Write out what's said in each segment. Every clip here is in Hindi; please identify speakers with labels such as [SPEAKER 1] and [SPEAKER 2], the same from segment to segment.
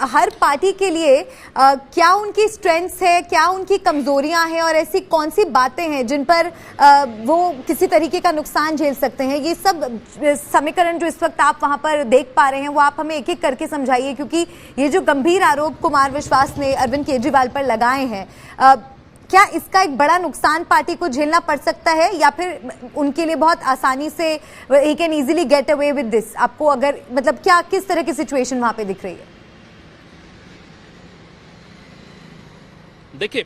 [SPEAKER 1] हर पार्टी के लिए क्या उनकी स्ट्रेंथ्स है, क्या उनकी कमजोरियां हैं और ऐसी कौन सी बातें हैं जिन पर वो किसी तरीके का नुकसान झेल सकते हैं? ये सब समीकरण जो इस वक्त आप वहां पर देख पा रहे हैं वो आप हमें एक एक करके समझाइए, क्योंकि ये जो गंभीर आरोप कुमार विश्वास ने अरविंद केजरीवाल पर लगाए हैं, क्या इसका एक बड़ा नुकसान पार्टी को झेलना पड़ सकता है या फिर उनके लिए बहुत आसानी से he can easily get away with this? आपको अगर मतलब क्या किस तरह की सिचुएशन वहां पे दिख रही है?
[SPEAKER 2] देखिए,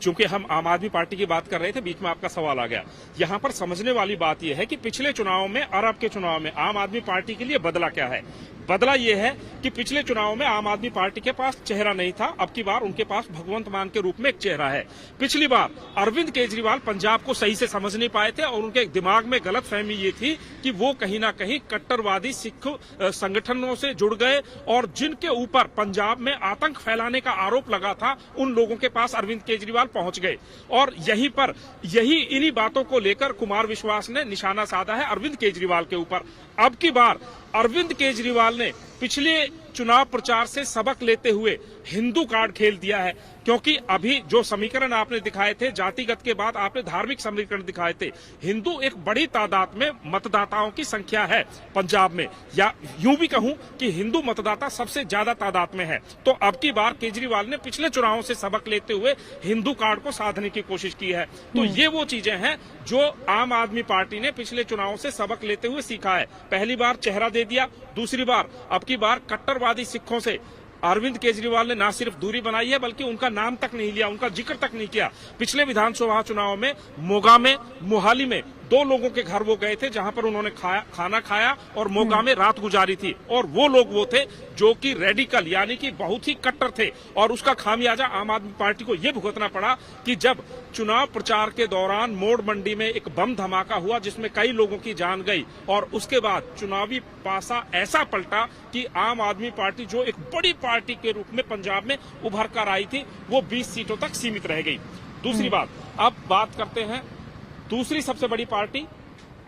[SPEAKER 2] चूंकि हम आम आदमी पार्टी की बात कर रहे थे, बीच में आपका सवाल आ गया। यहां पर समझने वाली बात यह है कि पिछले चुनाव में और अब के चुनाव में आम आदमी पार्टी के लिए बदला क्या है। बदला यह है कि पिछले चुनाव में आम आदमी पार्टी के पास चेहरा नहीं था, अब की बार उनके पास भगवंत मान के रूप में एक चेहरा है। पिछली बार अरविंद केजरीवाल पंजाब को सही से समझ नहीं पाए थे और उनके दिमाग में गलतफहमी ये थी कि वो कहीं ना कहीं कट्टरवादी सिख संगठनों से जुड़ गए और जिनके ऊपर पंजाब में आतंक फैलाने का आरोप लगा था उन लोगों के पास अरविंद केजरीवाल पहुंच गए। और यही इन्हीं बातों को लेकर कुमार विश्वास ने निशाना साधा है अरविंद केजरीवाल के ऊपर। अब की बार अरविंद केजरीवाल ने पिछले चुनाव प्रचार से सबक लेते हुए हिंदू कार्ड खेल दिया है, क्योंकि अभी जो समीकरण आपने दिखाए थे जातिगत के बाद आपने धार्मिक समीकरण दिखाए थे। हिंदू एक बड़ी तादाद में मतदाताओं की संख्या है पंजाब में, या यूं भी कहूं कि हिंदू मतदाता सबसे ज्यादा तादाद में है। तो अब की बार केजरीवाल ने पिछले चुनावों से सबक लेते हुए हिंदू कार्ड को साधने की कोशिश की है। तो ये वो चीजें हैं जो आम आदमी पार्टी ने पिछले चुनावों से सबक लेते हुए सीखा है। पहली बार चेहरा दे दिया, दूसरी बार अब की बार कट्टरवादी सिखों से अरविंद केजरीवाल ने ना सिर्फ दूरी बनाई है बल्कि उनका नाम तक नहीं लिया, उनका जिक्र तक नहीं किया। पिछले विधानसभा चुनाव में मोगा में, मोहाली में 2 लोगों के घर वो गए थे जहां पर उन्होंने खाना खाया और मोगा में रात गुजारी थी, और वो लोग वो थे जो कि रेडिकल यानी कि बहुत ही कट्टर थे। और उसका खामियाजा आम आदमी पार्टी को यह भुगतना पड़ा कि जब चुनाव प्रचार के दौरान मोड़ मंडी में एक बम धमाका हुआ जिसमें कई लोगों की जान गई, और उसके बाद चुनावी पासा ऐसा पलटा कि आम आदमी पार्टी जो एक बड़ी पार्टी के रूप में पंजाब में उभर कर आई थी वो 20 सीटों तक सीमित रह गई। दूसरी बात, अब बात करते हैं दूसरी सबसे बड़ी पार्टी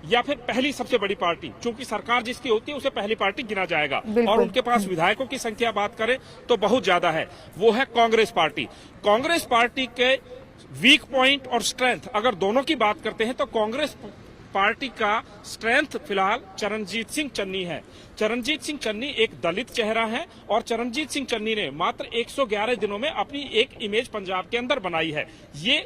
[SPEAKER 2] या फिर पहली सबसे बड़ी पार्टी। चूंकि सरकार जिसकी होती है उसे पहली पार्टी गिना जाएगा और उनके पास विधायकों की संख्या बात करें तो बहुत ज्यादा है, वो है कांग्रेस पार्टी। कांग्रेस पार्टी के वीक पॉइंट और स्ट्रेंथ अगर दोनों की बात करते हैं तो कांग्रेस पार्टी का स्ट्रेंथ फिलहाल चरणजीत सिंह चन्नी है। चरणजीत सिंह चन्नी एक दलित चेहरा है और चरणजीत सिंह चन्नी ने मात्र 111 दिनों में अपनी एक इमेज पंजाब के अंदर बनाई है। ये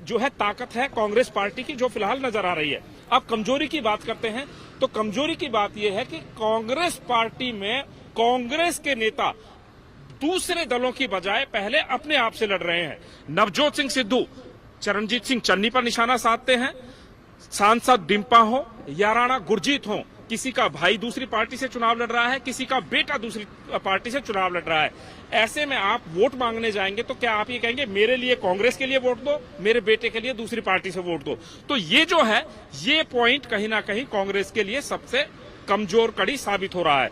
[SPEAKER 2] जो है ताकत है कांग्रेस पार्टी की जो फिलहाल नजर आ रही है। अब कमजोरी की बात करते हैं तो कमजोरी की बात यह है कि कांग्रेस पार्टी में कांग्रेस के नेता दूसरे दलों की बजाय पहले अपने आप से लड़ रहे हैं। नवजोत सिंह सिद्धू चरणजीत सिंह चन्नी पर निशाना साधते हैं, सांसद डिम्पा हो या राणा गुरजीत हो, किसी का भाई दूसरी पार्टी से चुनाव लड़ रहा है, किसी का बेटा दूसरी पार्टी से चुनाव लड़ रहा है। ऐसे में आप वोट मांगने जाएंगे तो क्या आप ये कहेंगे मेरे लिए कांग्रेस के लिए वोट दो, मेरे बेटे के लिए दूसरी पार्टी से वोट दो? तो ये जो है ये पॉइंट कहीं ना कहीं कांग्रेस के लिए सबसे कमजोर कड़ी साबित हो रहा है।